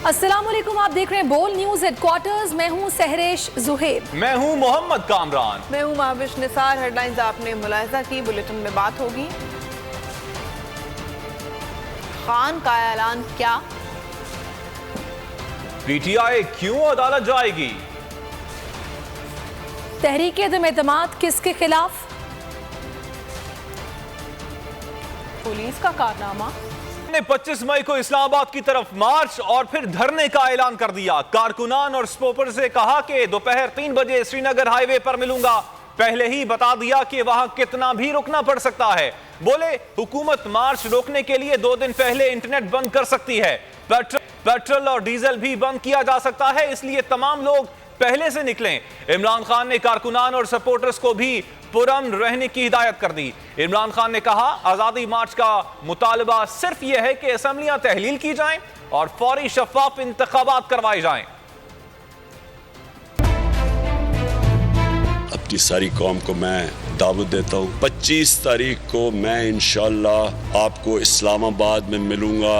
अस्सलामुअलैकुम, आप देख रहे हैं बोल न्यूज हेडक्वार्टर्स। मैं हूं सहरेश जुहेर। मैं हूं मोहम्मद कामरान। मैं हूं महाविश निसार। हेडलाइंस आपने मुलाहिजा की, बुलेटिन में बात होगी। खान का ऐलान क्या? पीटीआई क्यों अदालत जाएगी? तहरीक अदम-ए-एतमाद किसके खिलाफ? पुलिस का कारनामा। ने 25 मई को इस्लामाबाद की तरफ मार्च और फिर धरने का ऐलान कर दिया। कारकुनान और स्पोपर से कहा कि दोपहर 3 बजे श्रीनगर हाईवे पर मिलूंगा। पहले ही बता दिया कि वहां कितना भी रुकना पड़ सकता है। बोले हुकूमत मार्च रोकने के लिए 2 दिन पहले इंटरनेट बंद कर सकती है। पेट्रोल और डीजल भी बंद किया जा सकता है, इसलिए तमाम लोग पहले से निकलें। इमरान खान ने कारकुनान और सपोर्टर्स को भी पुरअमन रहने की हिदायत कर दी। इमरान खान ने कहा, आजादी मार्च का मुतालबा सिर्फ यह है कि असेंबलियां तहलील की जाएं और फौरी शफाफ इंतखाबात करवाए जाएं। अपनी सारी कौम को मैं दावत देता हूँ, 25 तारीख को मैं इंशाअल्लाह आपको इस्लामाबाद में मिलूंगा।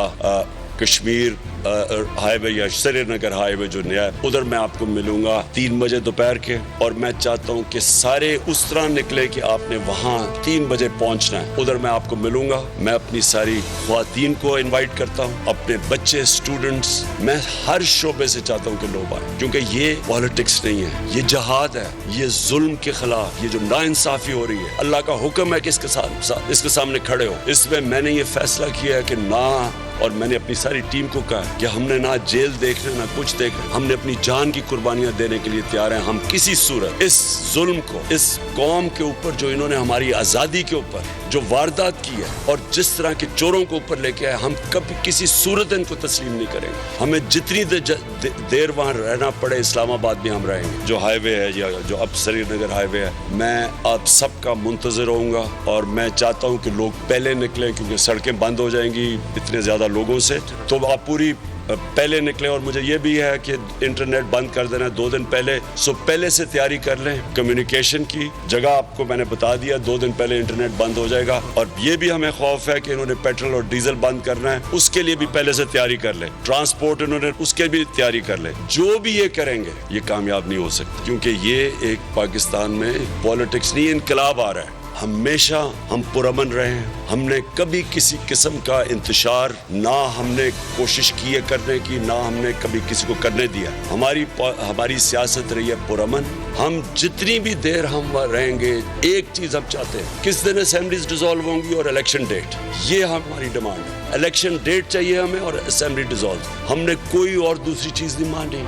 कश्मीर हाईवे या श्रीनगर हाईवे जो नया है, उधर मैं आपको मिलूंगा 3 बजे दोपहर के। और मैं चाहता हूं कि सारे उस तरह निकले कि आपने वहां 3 बजे पहुंचना है। उधर मैं आपको मिलूंगा। मैं अपनी सारी ख्वातीन को इनवाइट करता हूं, अपने बच्चे, स्टूडेंट्स, मैं हर शोबे से चाहता हूं कि लोग आए, क्योंकि ये पॉलिटिक्स नहीं है, ये जहाद है। ये जुल्म के खिलाफ ये जो नाइंसाफी हो रही है, अल्लाह का हुक्म है कि इसके सामने खड़े हो। इसमें मैंने ये फैसला किया है कि ना, और मैंने अपनी सारी टीम को कहा कि हमने ना जेल देखना ना कुछ देखना, हमने अपनी जान की कुर्बानियां देने के लिए तैयार हैं। हम किसी सूरत इस जुल्म को, इस कौम के ऊपर जो इन्होंने हमारी आज़ादी के ऊपर जो वारदात की है और जिस तरह के चोरों को ऊपर लेके आए, हम कभी किसी सूरत इनको तस्लीम नहीं करेंगे। हमें जितनी देर वहाँ रहना पड़े, इस्लामाबाद में हम रहेंगे। जो हाईवे है या जो अब श्रीनगर हाईवे है, मैं आप सबका मुंतज़िर रहूँगा। और मैं चाहता हूँ कि लोग पहले निकलें, क्योंकि सड़कें बंद हो जाएंगी इतने ज़्यादा लोगों से। तो आप पूरी पहले निकले। और मुझे ये भी है कि इंटरनेट बंद कर देना 2 दिन पहले, सो पहले से तैयारी कर लें। कम्युनिकेशन की जगह आपको मैंने बता दिया, 2 दिन पहले इंटरनेट बंद हो जाएगा। और ये भी हमें खौफ है कि इन्होंने पेट्रोल और डीजल बंद करना है, उसके लिए भी पहले से तैयारी कर लें। ट्रांसपोर्ट इन्होंने उसके भी तैयारी कर लें। जो भी ये करेंगे ये कामयाब नहीं हो सकता, क्योंकि ये एक पाकिस्तान में पॉलिटिक्स नहीं, इनकलाब आ रहा है। हमेशा हम पुरअमन रहे हैं, हमने कभी किसी किस्म का इंतशार ना हमने कोशिश की है करने की, ना हमने कभी किसी को करने दिया। हमारी सियासत रही है पुरअमन। हम जितनी भी देर हम वहाँ रहेंगे, एक चीज हम चाहते हैं, किस दिन असेंबलीज डिसॉल्व होंगी और इलेक्शन डेट, ये हमारी डिमांड है। इलेक्शन डेट चाहिए हमें और असेंबली डिसॉल्व। हमने कोई और दूसरी चीज नहीं मांगी।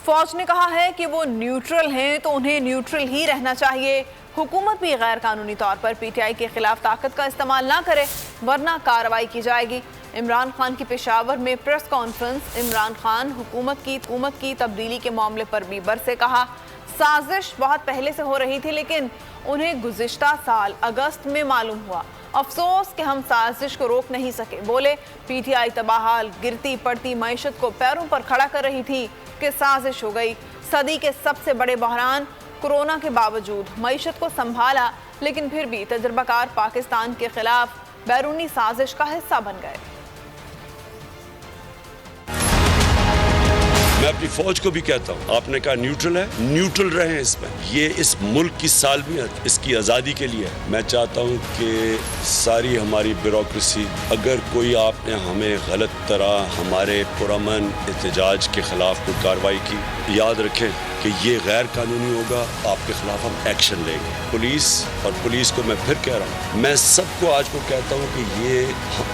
फौज ने कहा है कि वो न्यूट्रल हैं, तो उन्हें न्यूट्रल ही रहना चाहिए। हुकूमत भी गैर कानूनी तौर पर पीटीआई के खिलाफ ताकत का इस्तेमाल ना करे, वरना कार्रवाई की जाएगी। इमरान खान की पेशावर में प्रेस कॉन्फ्रेंस। इमरान खान हुकूमत की तब्दीली के मामले पर भी बरसे। कहा, साजिश बहुत पहले से हो रही थी, लेकिन उन्हें गुज़िश्ता साल अगस्त में मालूम हुआ। अफसोस कि हम साजिश को रोक नहीं सके। बोले, पीटीआई तबाहाल गिरती पड़ती मईशत को पैरों पर खड़ा कर रही थी कि साजिश हो गई। सदी के सबसे बड़े बहरान कोरोना के बावजूद मईशत को संभाला, लेकिन फिर भी तजर्बाकार पाकिस्तान के खिलाफ बैरूनी साजिश का हिस्सा बन गए। मैं अपनी फौज को भी कहता हूँ, आपने कहा न्यूट्रल है, न्यूट्रल रहे इसमें। ये इस मुल्क की सालमियत, इसकी आज़ादी के लिए है। मैं चाहता हूँ कि सारी हमारी ब्यूरोक्रेसी, अगर कोई आपने हमें गलत तरह हमारे पुरअमन एहतजाज के खिलाफ कोई कार्रवाई की, याद रखें कि ये गैर कानूनी होगा, आपके खिलाफ हम एक्शन लेंगे। पुलिस को मैं फिर कह रहा हूँ, मैं सबको आज को कहता हूँ कि ये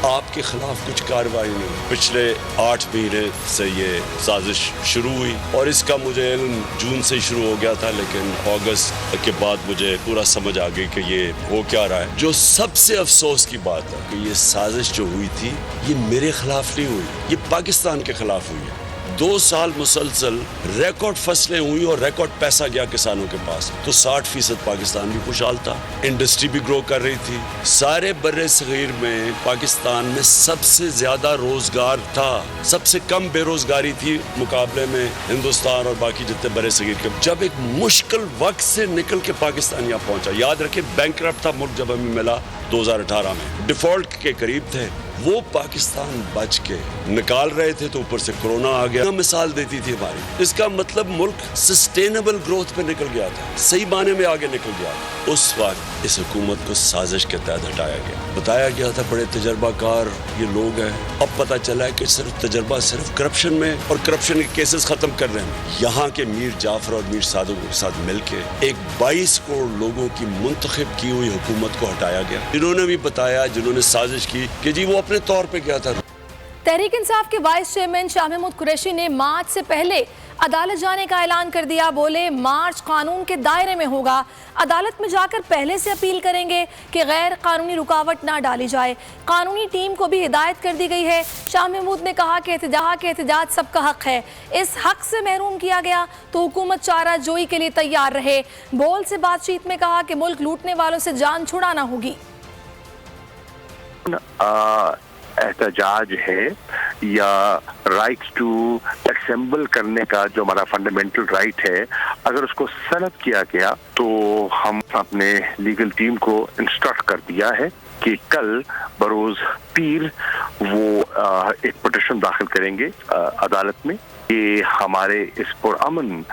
आपके खिलाफ कुछ कार्रवाई नहीं। पिछले 8 महीने से ये साजिश शुरू हुई और इसका मुझे इल्म जून से शुरू हो गया था, लेकिन अगस्त के बाद मुझे पूरा समझ आ गई कि ये हो क्या रहा है। जो सबसे अफसोस की बात है कि ये साजिश जो हुई थी, ये मेरे खिलाफ नहीं हुई, ये पाकिस्तान के खिलाफ हुई है। 2 साल मुसलसल रिकॉर्ड फसलें हुई और रिकॉर्ड पैसा गया किसानों के पास, तो 60% पाकिस्तान भी खुशहाल था, इंडस्ट्री भी ग्रो कर रही थी। सारे बर्रे सगीर में पाकिस्तान में सबसे ज्यादा रोजगार था, सबसे कम बेरोजगारी थी मुकाबले में हिंदुस्तान और बाकी जितने बड़े सगीर के। जब एक मुश्किल वक्त से निकल के पाकिस्तान यहाँ पहुंचा, याद रखें बैंकरप्ट था मुल्क जब हमें मिला 2018 में, डिफॉल्ट के करीब थे, वो पाकिस्तान बच के निकाल रहे थे तो ऊपर से कोरोना आ गया, मिसाल देती थी हमारी। इसका मतलब मुल्क सस्टेनेबल ग्रोथ पे निकल गया था, सही माने में आगे निकल गया। उस वक्त इस हुकूमत को साजिश के तहत हटाया गया, बताया गया था बड़े तजर्बाकार ये लोग हैं। अब पता चला है कि सिर्फ तजर्बा सिर्फ करप्शन में और करप्शन के केसेस खत्म करने में। यहाँ के मीर जाफर और मीर सादुक के साथ मिलके एक 22 करोड़ लोगों की मुंतखब की हुई हुकूमत को हटाया गया। जिन्होंने भी बताया, जिन्होंने साजिश की कि जी वो अपने तौर पे क्या था। तहरीक इंसाफ के वाइस चेयरमैन शाह महमूद कुरैशी ने मार्च से पहले अदालत जाने का ऐलान कर दिया। बोले मार्च कानून के दायरे में होगा, अदालत में जाकर पहले से अपील करेंगे कि गैर कानूनी रुकावट ना डाली जाए। कानूनी टीम को भी हिदायत कर दी गई है। शाह महमूद ने कहा कि एहतजाज सबका हक है, इस हक से महरूम किया गया तो हुकूमत चारा जोई के लिए तैयार रहे। बोल से बातचीत में कहा कि मुल्क लूटने वालों से जान छुड़ाना होगी। एहतजाज है या राइट टू असेंबल करने का जो हमारा फंडामेंटल राइट है, अगर उसको सलब किया गया तो हम अपने लीगल टीम को इंस्ट्रक्ट कर दिया है कि कल बरोज पीर वो एक पिटीशन दाखिल करेंगे अदालत में कि हमारे इस पुरअमन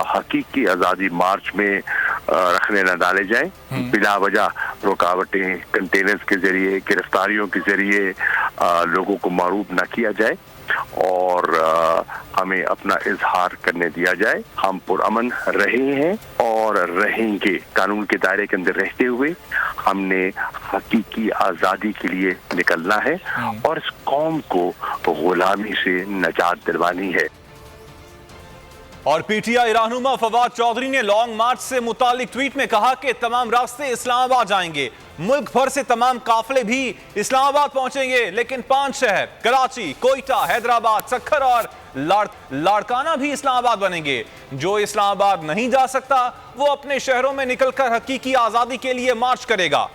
हकीकी आज़ादी मार्च में रखने न डाले जाए। बिला वजह रुकावटें कंटेनर्स के जरिए, गिरफ्तारियों के जरिए लोगों को मारूफ न किया जाए और हमें अपना इजहार करने दिया जाए। हम पुरअमन रहे हैं और रहेंगे। कानून के दायरे के अंदर रहते हुए हमने हकीकी आज़ादी के लिए निकलना है और इस कौम को गुलामी से निजात दिलवानी है। और पीटीआई रहनुमा फवाद चौधरी ने लॉन्ग मार्च से मुतालिक ट्वीट में कहा कि तमाम रास्ते इस्लामाबाद जाएंगे, मुल्क भर से तमाम काफिले भी इस्लामाबाद पहुंचेंगे, लेकिन 5 शहर कराची, कोयटा, हैदराबाद, सक्खर और लाड़काना भी इस्लामाबाद बनेंगे। जो इस्लामाबाद नहीं जा सकता वो अपने शहरों में निकलकर हकीकी आजादी के लिए मार्च करेगा।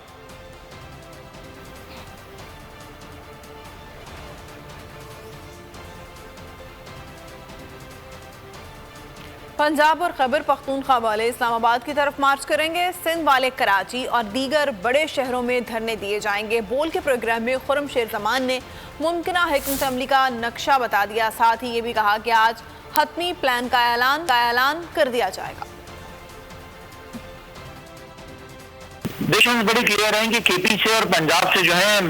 पंजाब और खैबर पख्तूनख्वा वाले इस्लामाबाद की तरफ मार्च करेंगे, सिंध वाले कराची और दीगर बड़े शहरों में धरने दिए जाएंगे। बोल के प्रोग्राम में खुर्रम शेर जमान ने मुमकिना हिकमत अमली का नक्शा बता दिया। साथ ही ये भी कहा कि आज हतमी प्लान का ऐलान कर दिया जाएगा। देश में बड़ी क्लियर है कि केपी से और पंजाब से जो है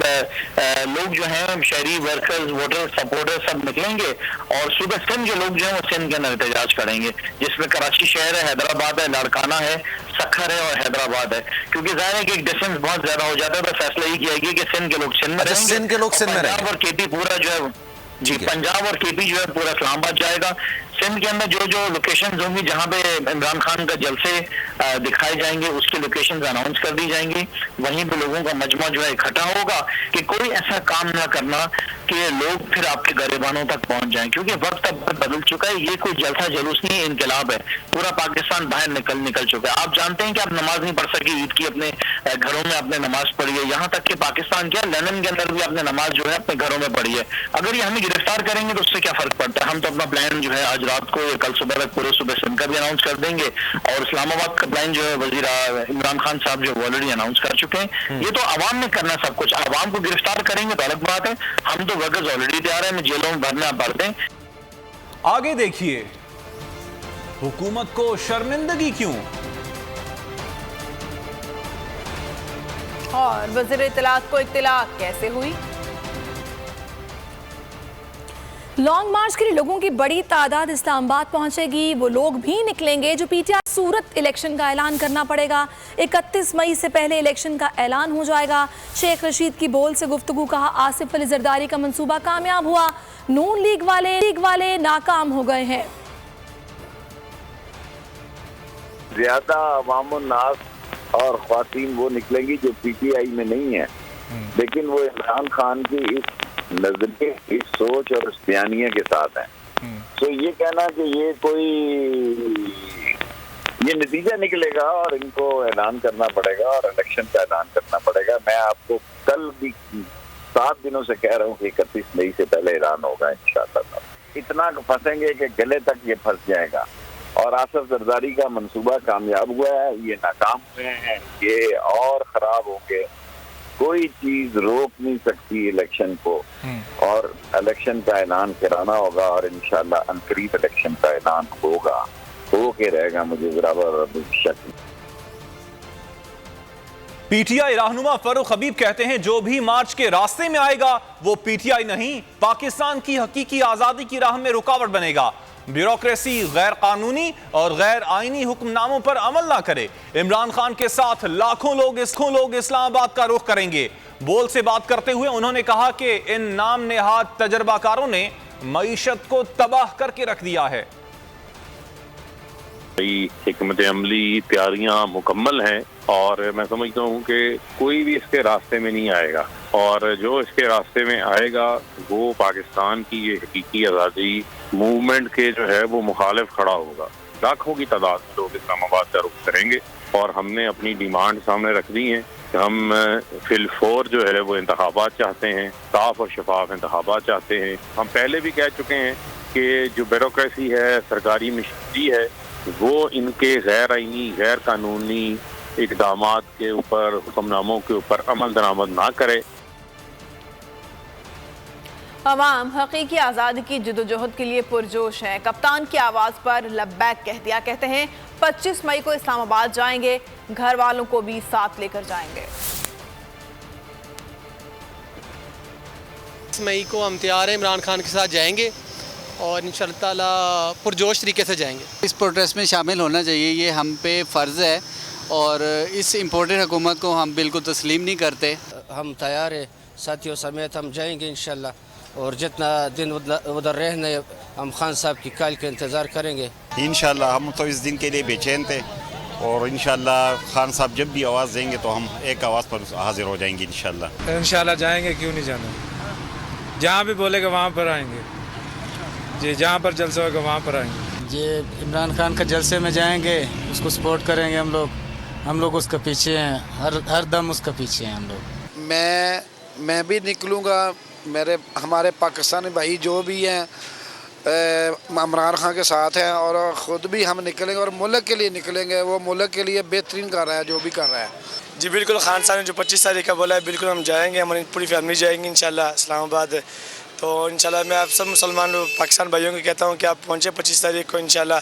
लोग जो हैं शहरी वर्कर्स, वोटर सपोर्टर सब निकलेंगे और सूबे सिंध के लोग जो हैं वो सिंध के अंदर एहतजाज करेंगे, जिसमें कराची शहर है, हैदराबाद है, लाड़काना है, सक्खर है और हैदराबाद है। क्योंकि जाहिर है कि एक डिस्टेंस बहुत ज्यादा हो जाता है, तो फैसला ये किया गया कि सिंध के लोग सिंध में रहेंगे, सिंध के लोग सिंध में रहेंगे और केपी पूरा जो है जी पंजाब और केपी जो है पूरा इस्लामाबाद जाएगा। सिंध के अंदर जो जो लोकेशंस होंगी जहां पे इमरान खान का जलसे दिखाए जाएंगे उसकी लोकेशंस अनाउंस कर दी जाएंगी। वहीं पे लोगों का मजमा जो है इकट्ठा होगा कि कोई ऐसा काम ना करना कि लोग फिर आपके गरेबानों तक पहुंच जाएं, क्योंकि वक्त अब बदल चुका है। ये कोई जलसा जुलूस नहीं है, इनकलाब है। पूरा पाकिस्तान बाहर निकल चुका है। आप जानते हैं कि आप नमाज नहीं पढ़ सके ईद की, अपने घरों में आपने नमाज पढ़ी है। यहाँ तक कि पाकिस्तान क्या लंदन के अंदर भी आपने नमाज जो है अपने घरों में पढ़ी है। अगर ये हमें गिरफ्तार करेंगे तो उससे क्या फर्क पड़ता है। हम तो अपना प्लान जो है आज रात को या कल सुबह तक पूरे सुबह सिंध का भी अनाउंस कर देंगे और इस्लामाबाद का प्लान जो है वजीर इमरान खान साहब जो ऑलरेडी अनाउंस कर चुके हैं। ये तो आवाम ने करना सब कुछ। आवाम को गिरफ्तार करेंगे तो अलग बात है, हम तो वर्कर्स ऑलरेडी तैयार है, जेलों में भरना पड़ते हैं। आगे देखिए, हुकूमत को शर्मिंदगी क्यों? और वज़ीर इत्तलात को इत्तला कैसे हुई? लॉन्ग मार्च के लिए लोगों की बड़ी तादाद इस्लामाबाद पहुंचेगी। वो लोग भी निकलेंगे जो पीटीआई सूरत इलेक्शन का ऐलान करना पड़ेगा। 31 मई से पहले इलेक्शन का ऐलान हो जाएगा। शेख रशीद की बोल से गुफ्तगू, कहा आसिफ अली जरदारी का मंसूबा कामयाब हुआ, नून लीग वाले नाकाम हो गए हैं। ज्यादा अवामुन्नास और ख्वातीन वो निकलेंगी जो पीटीआई में नहीं है, लेकिन वो इमरान खान की इस नजरिए, इस सोच और इस बयानिया के साथ है। तो ये कहना कि ये नतीजा निकलेगा और इनको ऐलान करना पड़ेगा और इलेक्शन का ऐलान करना पड़ेगा। मैं आपको कल भी 7 दिनों से कह रहा हूँ कि 31 मई से पहले ऐलान होगा इंशाअल्लाह। इतना फंसेंगे कि गले तक ये फंस जाएगा। और आसिफ जरदारी का मंसूबा कामयाब हुआ है, ये नाकाम हुए हैं, ये और खराब होंगे। कोई चीज रोक नहीं सकती इलेक्शन को, और इलेक्शन का ऐलान कराना होगा और इंशाल्लाह अनकरीब इलेक्शन का ऐलान होगा, हो के रहेगा, मुझे बराबर शक नहीं। पीटीआई रहनुमा फरूख हबीब कहते हैं जो भी मार्च के रास्ते में आएगा वो पीटीआई नहीं, पाकिस्तान की हकीकी आजादी की राह में रुकावट बनेगा। ब्यूरोक्रेसी गैर कानूनी और गैर आईनी हुक्मनामों पर अमल ना करे। इमरान खान के साथ लाखों लोग इस्लामाबाद का रुख करेंगे। बोल से बात करते हुए उन्होंने कहा कि इन नाम नेहाद तजर्बाकारों ने मईशत को तबाह करके रख दिया है। हिकमत अमली तैयारियां मुकम्मल हैं और मैं समझता हूं कि कोई भी इसके रास्ते में नहीं आएगा, और जो इसके रास्ते में आएगा वो पाकिस्तान की ये हकीकी आज़ादी मूवमेंट के जो है वो मुखालिफ खड़ा होगा। लाखों की तादाद में लोग इस्लामाबाद का रुख करेंगे और हमने अपनी डिमांड सामने रख दी है। हम फिलफोर जो है वो इंतखाबात चाहते हैं, साफ और शफाफ इंतखाबात चाहते हैं। हम पहले भी कह चुके हैं कि जो ब्यूरोक्रेसी है, सरकारी मशीनरी है, वो इनके गैर आईनी गैर कानूनी इकदामात के ऊपर, हुक्मनामों के ऊपर अमल दरामद ना करे। अवाम हकीकी आज़ादी की जदोजहद के लिए पुरजोश है। कप्तान की आवाज़ पर लब्बैक कह दिया। कहते हैं 25 मई को इस्लामाबाद जाएंगे, घर वालों को भी साथ लेकर जाएंगे। 25 मई को हम तैयार हैं, इमरान खान के साथ जाएंगे और इंशाअल्लाह ताला पुरजोश तरीके से जाएंगे। इस प्रोटेस्ट में शामिल होना चाहिए, ये हम पे फ़र्ज़ है और इस इम्पोर्टेड हुकूमत को हम बिल्कुल तस्लीम नहीं करते। हम तैयार है, साथियों समेत हम जाएंगे इंशाल्लाह, और जितना दिन उधर रहने हम खान साहब की कॉल का इंतज़ार करेंगे इंशाल्लाह। हम तो इस दिन के लिए बेचैन थे और इंशाल्लाह खान साहब जब भी आवाज़ देंगे तो हम एक आवाज़ पर हाजिर हो जाएंगे इंशाल्लाह। इंशाल्लाह जाएंगे, क्यों नहीं जाना, जहाँ भी बोलेगा वहाँ पर आएंगे जी, जहाँ पर जलसा होगा वहाँ पर आएंगे जी। इमरान खान का जलसे में जाएंगे, उसको सपोर्ट करेंगे हम लोग उसके पीछे हैं, हर दम उसका पीछे हैं हम लोग। मैं भी निकलूँगा, हमारे पाकिस्तानी भाई जो भी हैं इमरान खान के साथ हैं, और ख़ुद भी हम निकलेंगे और मुल्क के लिए निकलेंगे। वो मुल्क के लिए बेहतरीन कर रहा है जो भी कर रहा है जी। बिल्कुल खान साहब ने जो 25 तारीख का बोला है, बिल्कुल हम जाएंगे, हमारी पूरी फैमिली जाएंगे इंशाल्लाह इस्लामाबाद। तो इंशाल्लाह मैं आप सब मुसलमान पाकिस्तान भाइयों को कहता हूँ कि आप पहुँचे 25 तारीख को। इंशाल्लाह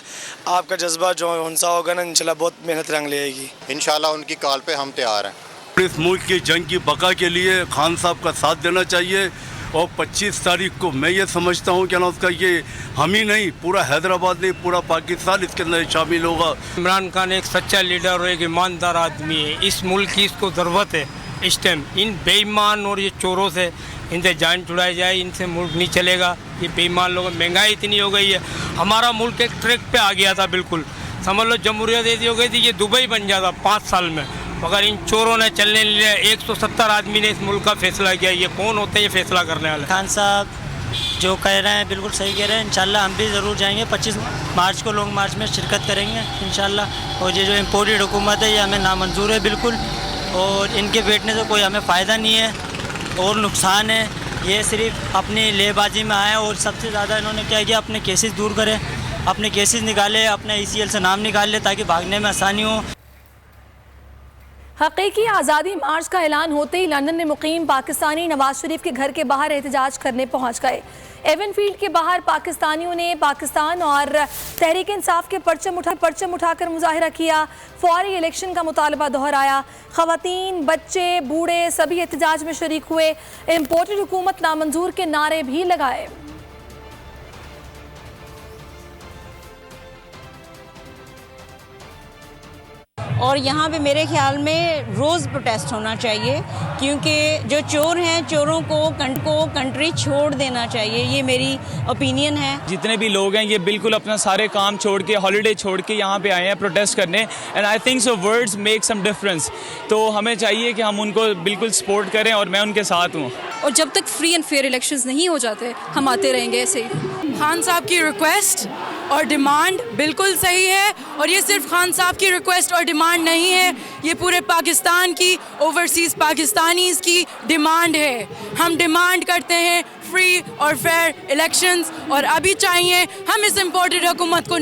आपका जज्बा जो हंसा होगा ना, इंशाल्लाह बहुत मेहनत रंग लेगी इंशाल्लाह। उनकी कॉल पे हम तैयार हैं। इस मुल्क की जंग की बका के लिए खान साहब का साथ देना चाहिए, और 25 तारीख को मैं ये समझता हूँ कि ना उसका ये हम ही नहीं, पूरा हैदराबाद नहीं, पूरा पाकिस्तान इसके अंदर शामिल होगा। इमरान खान एक सच्चा लीडर और एक ईमानदार आदमी है, इस मुल्क की इसको ज़रूरत है इस टाइम। इन बेईमान और ये चोरों से इनसे जान छुड़ाई जाए, इनसे मुल्क नहीं चलेगा। ये बेईमान लोग, महंगाई इतनी हो गई है, हमारा मुल्क एक ट्रैक पे आ गया था, बिल्कुल समझ लो जमहूरियत ऐसी हो गई थी, ये दुबई बन जाता 5 साल में, मगर इन चोरों ने चलने लिया। 170 आदमी ने इस मुल्क का फैसला किया। ये कौन होते हैं ये फैसला करने वाले? खान साहब जो कह रहे हैं बिल्कुल सही कह रहे हैं। इंशाल्लाह हम भी ज़रूर जाएंगे, 25 मार्च को लॉन्ग मार्च में शिरकत करेंगे इंशाल्लाह। और ये जो इम्पोर्टेड हुकूमत है ये हमें नामंजूर है बिल्कुल, और इनके बैठने से कोई हमें फ़ायदा नहीं है और नुकसान है। ये सिर्फ अपनी लेबाजी में आए, और सबसे ज़्यादा इन्होंने क्या किया, अपने केसेस दूर करें, अपने केसेस निकाले, अपने ECL से नाम निकाल ले ताकि भागने में आसानी हो। हकीकी आज़ादी मार्च का ऐलान होते ही लंदन में मुकीम पाकिस्तानी नवाज शरीफ के घर के बाहर एहतजाज करने पहुंच गए। एवनफील्ड के बाहर पाकिस्तानियों ने पाकिस्तान और तहरीक इंसाफ के परचम उठाकर मुजाहिरा किया। फौरी इलेक्शन का मुतालबा दोहराया। ख़वातीन, बच्चे, बूढ़े सभी एहतजाज में शरीक हुए। इम्पोर्टेड हुकूमत नामंजूर के नारे भी लगाए। और यहाँ पे मेरे ख्याल में रोज़ प्रोटेस्ट होना चाहिए, क्योंकि जो चोर हैं चोरों को कंट्री छोड़ देना चाहिए, ये मेरी ओपिनियन है। जितने भी लोग हैं ये बिल्कुल अपना सारे काम छोड़ के, हॉलीडे छोड़ के यहाँ पे आए हैं प्रोटेस्ट करने, and I think so words make some difference. तो हमें चाहिए कि हम उनको बिल्कुल सपोर्ट करें और मैं उनके साथ हूँ। और जब तक फ्री एंड फेयर इलेक्शंस नहीं हो जाते हम आते रहेंगे ऐसे ही। खान साहब की रिक्वेस्ट और डिमांड बिल्कुल सही है, और ये सिर्फ खान साहब की रिक्वेस्ट और डिमांड नहीं है, ये पूरे पाकिस्तान की, ओवरसीज़ पाकिस्तानीज़ की डिमांड है। हम डिमांड करते हैं फ्री और फेयर इलेक्शंस, और अभी चाहिए हम इस इम्पोर्टेड हुकूमत को।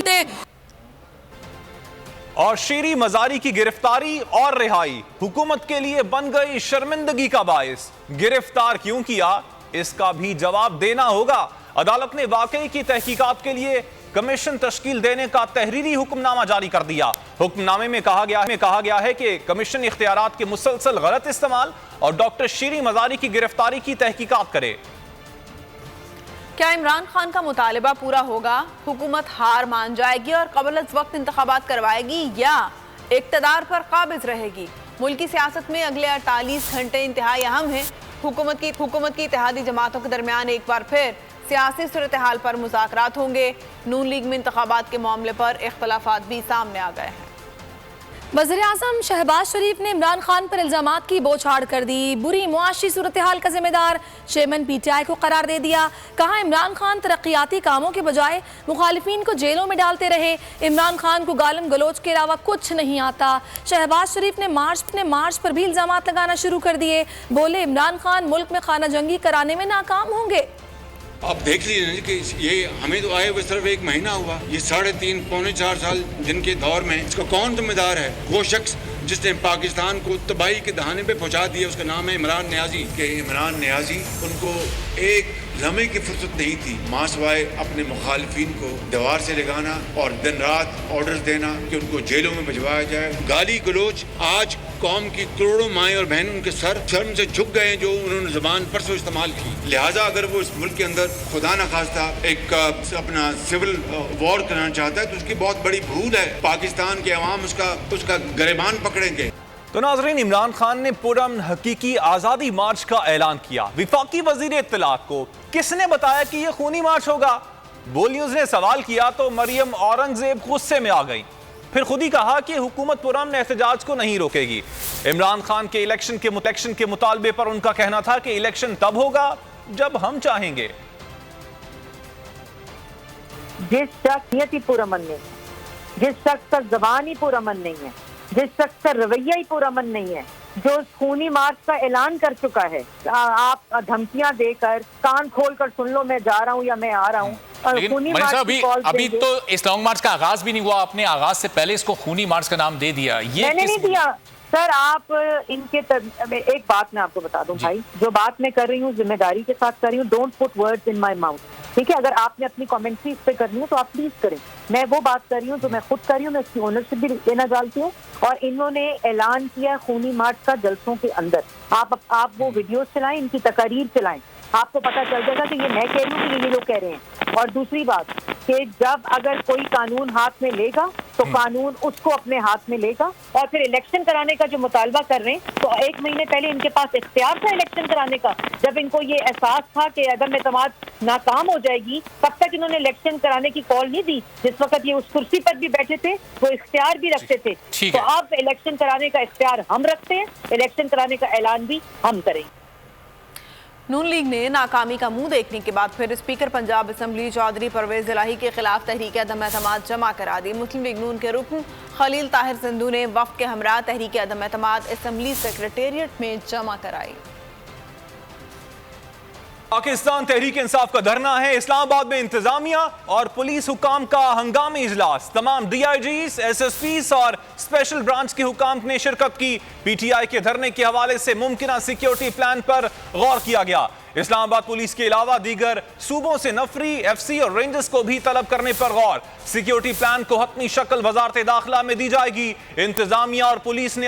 और शीरी मजारी की गिरफ्तारी और रिहाई हुकूमत के लिए बन गई शर्मिंदगी का बायस। गिरफ्तार क्यों किया, इसका भी जवाब देना होगा। अदालत ने वाकई की तहकीकात के लिए कमीशन तश्कील देने का तहरीरी हुक्मनामा जारी कर दिया। हुक्मनामे में कहा गया है कि कमीशन इख्तियारात के मुसलसल गलत इस्तेमाल और डॉक्टर शीरी मजारी की गिरफ्तारी की तहकीकात करे। क्या इमरान खान का मुतालिबा पूरा होगा? हुकूमत हार मान जाएगी और क़ब्ल वक्त इंतखाबात करवाएगी या इक़्तिदार पर काबिज रहेगी? मुल्की सियासत में अगले 48 घंटे इंतहाई अहम है। हुकूमत की इत्तेहादी जमातों के दरमियान एक बार फिर सियासी सूरत हाल पर मुज़ाकरात होंगे। नून लीग में इंतखाबात के मामले पर इख्तलाफात भी सामने आ गए हैं। वज़ीर-ए-आज़म शहबाज शरीफ ने इमरान खान पर इल्ज़ामात की बौछार कर दी। बुरी मुआशी सूरत हाल का जिम्मेदार चेयरमैन PTI को करार दे दिया। कहा इमरान खान तरक्याती कामों के बजाय मुखालिफिन को जेलों में डालते रहे। इमरान खान को गालम गलोच के अलावा कुछ नहीं आता। शहबाज शरीफ ने मार्च पर भी इल्ज़ामात लगाना शुरू कर दिए। बोले इमरान खान मुल्क में खाना जंगी कराने में नाकाम होंगे। आप देख लीजिए कि ये हमें तो आए हुए सिर्फ 1 महीना हुआ, ये 3.5 पौने 4 साल जिनके दौर में इसका कौन जिम्मेदार है? वो शख्स जिसने पाकिस्तान को तबाही के दहाने पे पहुंचा दिया, उसका नाम है इमरान नियाजी। कि इमरान नियाजी उनको एक लम्हे की फुर्सत नहीं थी मां सिवाय अपने मुखालिफिन को दीवार से लगाना और दिन रात ऑर्डर्स देना कि उनको जेलों में भिजवाया जाए। गाली गलोच आज कौम की करोड़ों माएँ और बहन उनके सर शर्म से झुक गए जो उन्होंने ज़बान परसों इस्तेमाल की। लिहाजा अगर वो इस मुल्क के अंदर खुदा न खास्ता एक अपना सिविल वॉर करना चाहता है तो उसकी बहुत बड़ी भूल है। पाकिस्तान के अवाम उसका गिरबान पकड़ेंगे। तो नाज़रीन, इमरान खान ने पुरअमन हकीकी आज़ादी मार्च का ऐलान किया। विफाकी वज़ीर इत्तलात को किसने बताया कि यह खूनी मार्च होगा? बोल न्यूज़ ने सवाल किया तो मरियम औरंगजेब गुस्से में आ गई। फिर खुद ही कहा कि हुकूमत पुरअमन एहतजाज को नहीं रोकेगी। इमरान खान के इलेक्शन के मुतालबे पर उनका कहना था कि इलेक्शन तब होगा जब हम चाहेंगे। जिस शख्सियत ही पुरअमन नहीं है, जिस शख्स का ज़बान ही पुरअमन नहीं है, जिस शख्स का रवैया ही पुरअमन नहीं है, जो खूनी मार्च का ऐलान कर चुका है, आप धमकियां देकर कान खोल कर सुन लो मैं जा रहा हूं या मैं आ रहा हूं। अभी तो इस लॉन्ग मार्च का आगाज भी नहीं हुआ, आपने आगाज से पहले इसको खूनी मार्च का नाम दे दिया। ये मैंने नहीं दिया सर। आप इनके एक बात मैं आपको बता दूं भाई, जो बात मैं कर रही हूँ जिम्मेदारी के साथ कर रही हूँ। Don't put words in my mouth, ठीक है? अगर आपने अपनी कमेंट्री इस पे करनी है तो आप प्लीज करें। मैं वो बात कर रही हूँ जो मैं खुद कर रही हूँ, मैं इसकी ओनरशिप भी लेना चाहती हूँ। और इन्होंने ऐलान किया खूनी मार्च का जलसों के अंदर। आप वो वीडियोस चलाएं, इनकी तकारीर चलाएं, आपको पता चल जाएगा कि ये मैं कह रही हूँ कि ये लोग कह रहे हैं। और दूसरी बात कि जब अगर कोई कानून हाथ में लेगा तो कानून उसको अपने हाथ में लेगा। और फिर इलेक्शन कराने का जो मुतालबा कर रहे हैं, तो 1 महीने पहले इनके पास इख्तियार था इलेक्शन कराने का। जब इनको ये एहसास था कि अगर एतमाद नाकाम हो जाएगी, तब तक इन्होंने इलेक्शन कराने की कॉल नहीं दी। जिस वक्त ये उस कुर्सी पर भी बैठे थे वो इख्तियार भी रखते थे। तो अब इलेक्शन कराने का इख्तियार हम रखते हैं, इलेक्शन कराने का ऐलान भी हम करेंगे। नून लीग ने नाकामी का मुंह देखने के बाद फिर स्पीकर पंजाब असम्बली चौधरी परवेज इलाही के खिलाफ तहरीक अदम एतमाद जमा करा दी। मुस्लिम लीग नून के रुकन खलील ताहिर सिंधु ने वफ्द के हमरा तहरीक अदम एतमाद असम्बली सेक्रेटेरिएट में जमा कराई। पाकिस्तान तहरीक इंसाफ का धरना है। इस्लामाबाद में इंतजामिया और पुलिस हुकाम का हंगामी इजलास। तमाम DIGs, SSPs और स्पेशल ब्रांच के हुकाम ने शिरकत की। PTI के धरने के हवाले से मुमकिना सिक्योरिटी प्लान पर गौर किया गया। इस्लामाबाद पुलिस के अलावा दीगर सूबों से नफरी, FC और रेंजर्स को भी तलब करने पर गौर। सिक्योरिटी प्लान को हतमी शक्ल वजारत दाखिला में दी जाएगी। इंतजामिया और पुलिस ने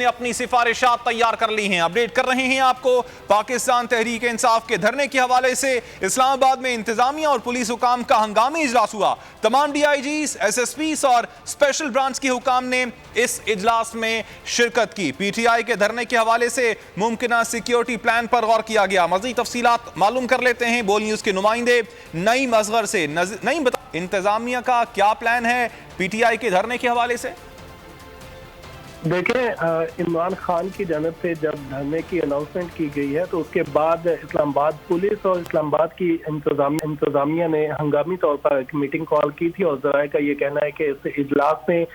अपनी सिफारिशात तैयार कर ली हैं। अपडेट कर रहे हैं आपको पाकिस्तान तहरीक इंसाफ के धरने के हवाले से। इस्लामाबाद में इंतजामिया और पुलिस हुकाम का हंगामी इजलास हुआ। तमाम DIGs, SSPs और स्पेशल ब्रांच के हुकाम ने इस इजलास में शिरकत की। PTI के धरने के हवाले से मुमकिना सिक्योरिटी प्लान पर गौर किया गया। मज़ीद तफसीलात मालूम कर लेते हैं बोल न्यूज़ के नुमाइंदे नईम असगर से। नईम, बता इंतजामिया का क्या प्लान है PTI के धरने के हवाले से? देखें, इमरान खान की जानब से जब धरने की अनाउंसमेंट की गई है तो उसके बाद इस्लामाबाद पुलिस और इस्लामाबाद की इंतजामिया ने हंगामी तौर पर एक मीटिंग कॉल की थी। और ज़राए का ये कहना है कि इस इजलास में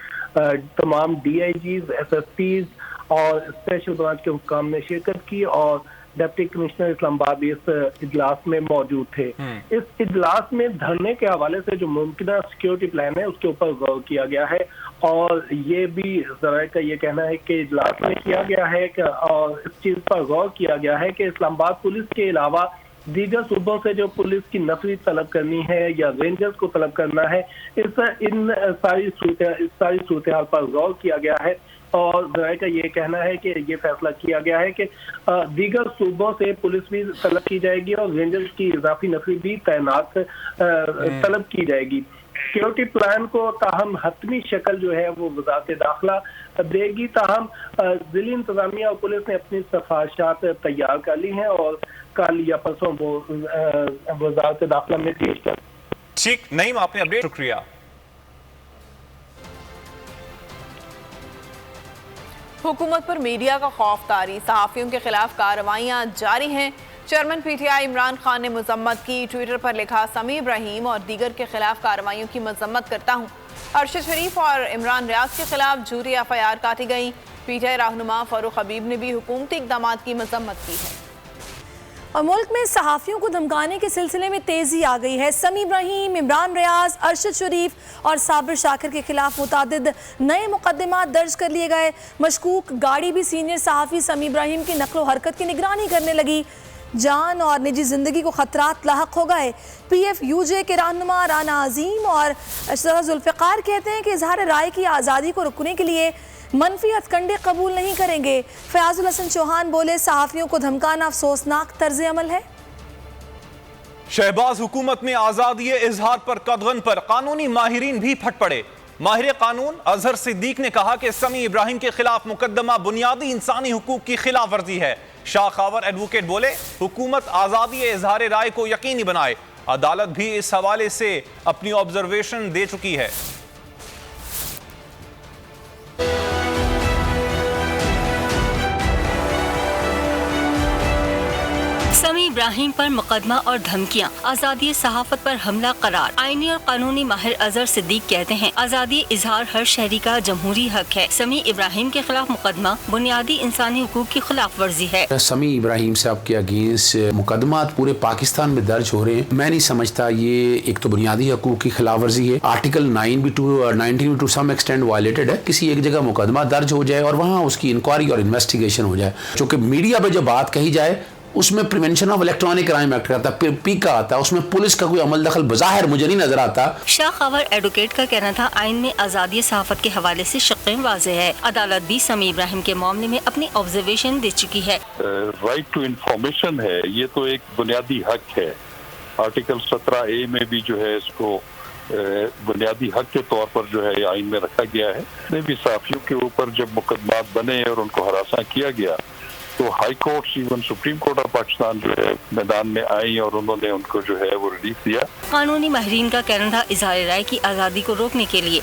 तमाम DIGs, SSPs और स्पेशल ब्रांच के हुक्काम ने शिरकत की। और डिप्टी कमिश्नर इस्लामाबाद भी इस इजलास में मौजूद थे। इस इजलास में धरने के हवाले से जो मुमकिन सिक्योरिटी प्लान है उसके ऊपर गौर किया गया है और ये भी ज़राए का ये कहना है कि इजलास में किया गया है कि और इस चीज़ पर गौर किया गया है कि इस्लामाबाद पुलिस के अलावा दीगर सूबों से जो पुलिस की नफरी तलब करनी है या रेंजर्स को तलब करना है, इन सारी सूरत हाल पर गौर किया गया है और ज़राए का ये कहना है कि ये फैसला किया गया है कि दीगर सूबों से पुलिस भी तलब की जाएगी और रेंजर्स की इजाफी नफरी भी तैनात तलब की जाएगी। सिक्योरिटी प्लान को ताहम हतमी शक्ल जो है वो वज़ारत दाखिला देगी। ताहम ज़िली इंतज़ामिया और पुलिस ने अपनी सिफारिशात तैयार कर ली हैं और कल या परसों वो वज़ारत दाखिला में पेश कर। ठीक, नईम आपने अपडेट, शुक्रिया। हुकूमत पर मीडिया का खौफ तारी, सहाफ़ियों के खिलाफ कार्रवाइयाँ जारी हैं। चेयरमैन पीटीआई इमरान खान ने मजम्मत की, ट्विटर पर लिखा समी इब्राहिम और दीगर के खिलाफ कार्रवाइयों की मजम्मत करता हूँ। अरशद शरीफ और इमरान रियाज के खिलाफ झूठी एफआईआर काटी गई। पीटीआई रहनुमा फारूक हबीब ने भी हुकूमती इक़दाम की मजम्मत की है। और मुल्क में सहाफ़ियों को धमकाने के सिलसिले में तेज़ी आ गई है। समी इब्राहिम, इमरान रियाज, अरशद शरीफ और साबिर शाकिर के खिलाफ मुतादिद नए मुकदमात दर्ज कर लिए गए। मशकूक गाड़ी भी सीनियर सहाफ़ी समी इब्राहिम की नकलो हरकत की निगरानी करने लगी। जान और निजी ज़िंदगी को ख़तरात लाहक हो गए। PFUJ के रहनुमा राना अजीम और अशरफ जुल्फ़िकार कहते हैं कि इजहार राय की आज़ादी को रुकने के लिए मनफी हथकंडे कबूल नहीं करेंगे। फयाजुल हसन चौहान बोले सहाफ़ियों को धमकाना अफसोसनाक तर्ज अमल है। शहबाज हुकूमत में आज़ादी इजहार पर कदगन पर कानूनी माहिरीन भी फट पड़े। माहिर कानून अजहर सिद्दीक ने कहा कि समी इब्राहिम के खिलाफ मुकदमा बुनियादी इंसानी हुकूक की खिलाफ वर्जी है। शाह खावर एडवोकेट बोले हुकूमत आज़ादी इजहार राय को यकीनी बनाए। अदालत भी इस हवाले से अपनी ऑब्जर्वेशन दे चुकी है। समी इब्राहिम पर मुकदमा और धमकियां, आज़ादी सहाफत पर हमला करार। आईनी और कानूनी माहिर अजहर सिद्दीक कहते हैं आज़ादी इजहार हर शहरी का जमहूरी हक है। समी इब्राहिम के खिलाफ मुकदमा बुनियादी इंसानी हुकूक की खिलाफ वर्जी है। समी इब्राहिम साहब के अगेंस्ट मुकदमात पूरे पाकिस्तान में दर्ज हो रहे हैं। मैं नहीं समझता ये एक तो बुनियादी हकूक की खिलाफ वर्जी है। आर्टिकल 9 भी 19 टू सम एक्सटेंड वायलेटेड है। किसी एक जगह मुकदमा दर्ज हो जाए और वहाँ उसकी इंक्वायरी और इन्वेस्टिगेशन हो जाए। चूँकि मीडिया पे जो बात कही जाए उसमें prevention of electronic crime act आता है, पीका आता है, उसमें पुलिस का कोई अमल दखल बज़ाहिर मुझे नहीं नजर आता। शाह खावर एडवोकेट का कहना था आइन में आज़ादी सहाफत के हवाले से शक़ें वाज़ेह है। अदालत भी समी इब्राहिम के मामले में अपनी ऑब्जर्वेशन दे चुकी है। राइट टू इंफॉर्मेशन है, ये तो एक बुनियादी हक है। आर्टिकल 17A में भी जो है इसको बुनियादी हक के तौर पर जो है आइन में रखा गया है। भी सहाफियों के ऊपर जब मुकदमात बने और उनको हरासा किया गया तो high court, even supreme court of Pakistan जो है मैदान में आई और उन्होंने उनको जो है वो रिलीफ दिया। कानूनी माहिरीन का कहना था इजहार राय की आज़ादी को रोकने के लिए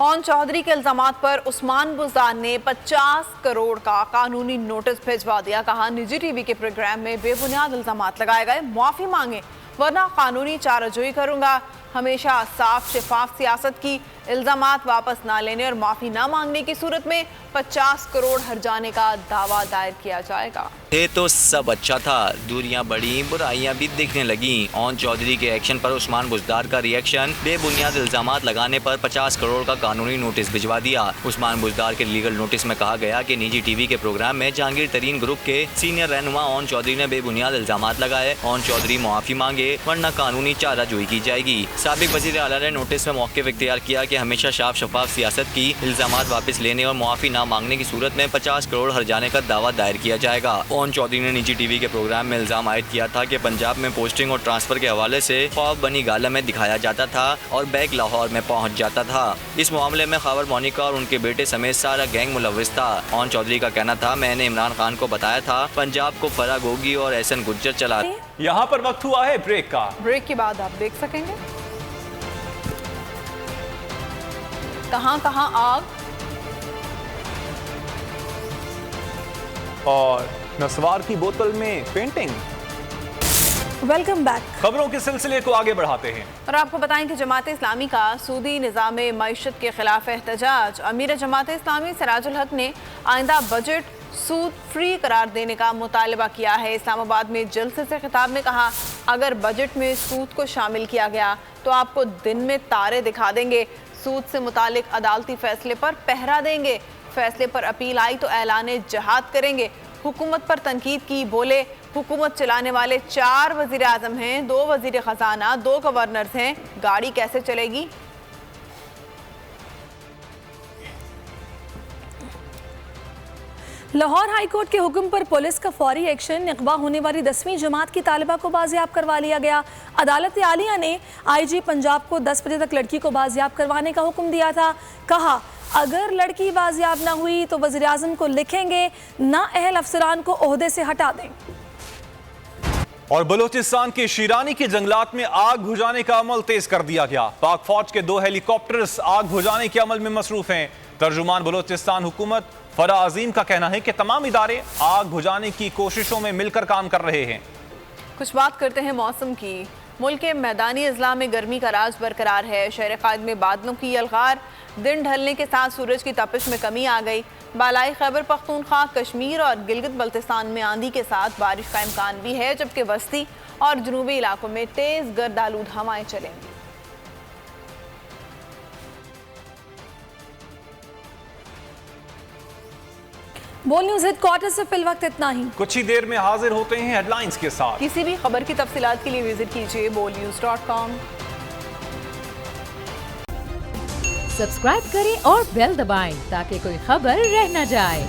ओन चौधरी के इल्जामात पर उस्मान बुज़दार ने 50 करोड़ का कानूनी नोटिस भिजवा दिया। कहा निजी टीवी के प्रोग्राम में बेबुनियाद इल्जामात लगाए गए, माफी मांगे वरना कानूनी चाराजोई करूंगा। हमेशा साफ शफाफ सियासत की, इल्जामात वापस ना लेने और माफी ना मांगने की सूरत में 50 करोड़ हर जाने का दावा दायर किया जाएगा। ये तो सब अच्छा था, दूरियां बढ़ी, बुराइयां भी दिखने लगी। ओन चौधरी के एक्शन पर उस्मान बुज़दार का रिएक्शन, बेबुनियाद इल्जामात लगाने पर 50 करोड़ का कानूनी नोटिस भिजवा दिया। उस्मान बुज़दार के लीगल नोटिस में कहा गया कि निजी टीवी के प्रोग्राम में जहांगीर तरीन ग्रुप के सीनियर रहनुमा ओन चौधरी ने बेबुनियाद इल्जामात लगाए। ओन चौधरी माफी मांगे वरना कानूनी चाराजोई की जाएगी। साबिक वज़ीर आला ने नोटिस में मौक़िफ़ इख्तियार किया कि हमेशा साफ शफाफ सियासत की, इल्जामात वापस लेने और मुआफ़ी ना मांगने की सूरत में 50 करोड़ हर जाने का दावा दायर किया जाएगा। ओन चौधरी ने निजी टीवी के प्रोग्राम में इल्जाम आयद किया था कि पंजाब में पोस्टिंग और ट्रांसफर के हवाले से ख्वाब बनी गाला में दिखाया जाता था और बैग लाहौर में पहुंच जाता था। इस मामले में खावर मोनिका और उनके बेटे समेत सारा गैंग मुलविस था। ओन चौधरी का कहना था मैंने इमरान खान को बताया था पंजाब को फराग होगी और एहसन गुज्जर चला। यहाँ पर वक्त हुआ है ब्रेक का। ब्रेक के बाद आप देख सकेंगे कहां आग और नस्वार की बोतल में पेंटिंग। Welcome back. खबरों के सिलसिले को आगे बढ़ाते हैं और आपको बताएं कि जमात इस्लामी का सूदी निज़ाम मईशत के खिलाफ एहतजाज। अमीर जमात इस्लामी सिराजुल हक ने आइंदा बजट सूद फ्री करार देने का मुतालबा किया है। इस्लामाबाद में जलसे से खिताब में कहा, अगर बजट में सूद को शामिल किया गया तो आपको दिन में तारे दिखा देंगे। सूद से मुतालिक अदालती फैसले पर पहरा देंगे। फैसले पर अपील आई तो ऐलान जहाद करेंगे। हुकूमत पर तनकीद की, बोले हुकूमत चलाने वाले 4 वज़ीर आज़म हैं, 2 वज़ीर ख़जाना, 2 गवर्नर्स हैं, गाड़ी कैसे चलेगी? लाहौर हाईकोर्ट के हुक्म पर पुलिस का फौरी एक्शन। अगवा होने वाली 10वीं जमात की तालिबा को बाजियाब करवा लिया गया। अदालत आलिया ने आईजी पंजाब को 10 बजे तक लड़की को बाजियाब करवाने का हुक्म दिया था। कहा, अगर लड़की बाजियाब ना हुई तो वज़ीर आज़म को लिखेंगे, नाअहल अफसरान को ओहदे से हटा दें। और बलूचिस्तान के शीरानी के जंगलात में आग बुझाने का अमल तेज कर दिया गया। पाक फौज के 2 हेलीकॉप्टर्स आग बुझाने के अमल में मसरूफ हैं। तर्जुमान बलूचिस्तान हुकूमत फरा अजीम का कहना है कि तमाम इदारे आग बुझाने की कोशिशों में मिलकर काम कर रहे हैं। कुछ बात करते हैं मौसम की। मुल्क के मैदानी अजला में गर्मी का राज बरकरार है। शहर कायद में बादलों की यलगार, दिन ढलने के साथ सूरज की तपिश में कमी आ गई। बालाई खैबर पख्तूनख्वा, कश्मीर और गिलगित बल्तिस्तान में आंधी के साथ बारिश का इम्कान भी है, जबकि वस्ती और जनूबी इलाकों में तेज गर्द आलूद हवाएं चलेंगी। बोल न्यूज़ हेडक्वार्टर से फिल वक्त इतना ही। कुछ ही देर में हाजिर होते हैं हेडलाइंस के साथ। किसी भी खबर की तफसीलात के लिए विजिट कीजिए bolnews.com। सब्सक्राइब करें और बेल दबाएं ताकि कोई खबर रह न जाए।